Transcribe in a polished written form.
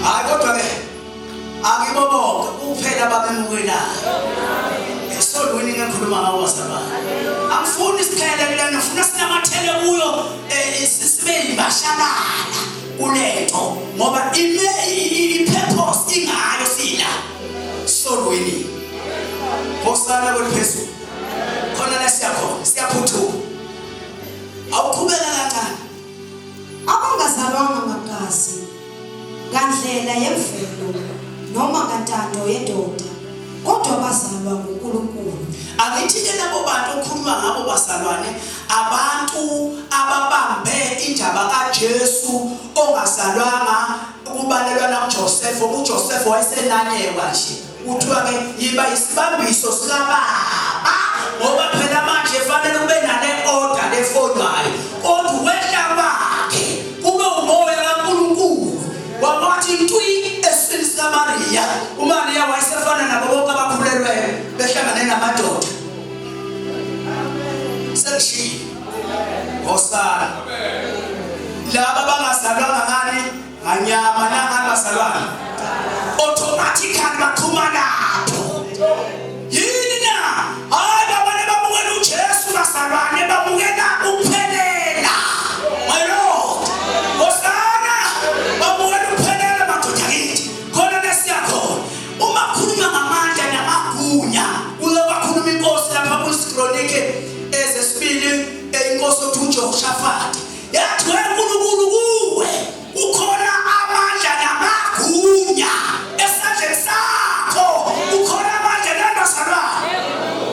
hayi kodwa ke akibobonke kuphela abamemukelayo. Esodweni ngikhuluma ngawo wasabani. Angifuni isikhele kulena, ngifuna sinamathele kuyo sibe imbashalala kulento ngoba i-purpose ingayo sina sodweni. Hosana kweliphezulu. Khona la siyaphuthuka. Awuqhubeka kancane. Abangazalwanga ngagazi, ngandlela yemvelo noma ngantando yendoda, kodwa bazalwa nguNkulunkulu. Angithi ke labo bantu okhuluma ngabo basalwane, abantu ababambe indaba kaJesu ongazalwanga kubalelwa naJoseph. uJoseph wayesenanyekwa nje. Kuthiwa ke yiba isibambiso sikaBaba ngoba phela manje efanele kube nale order lefonwayo. Kodwa wehla bakhe kube umoya kaNkulunkulu wabathi ntwi esini sikaMaria. uMaria wayesefana nabo bonke abakhulelweyo behlangane namadoda. Seshi Hosana. Laba bangazalwanga ngani nganyama nangabazalwana automatically bathuma lapho. Yini na? Hayi babane bamukela uJesu bazalwane bamukela uphelela. My Lord. Hosana bamukela uphelela madoda kithi. Khona lesiyakhona. Uma khuluma ngamandla namagunya uyobakhuluma inkosi lapha kuSikronike ezesibili inkosi uJehoshafati.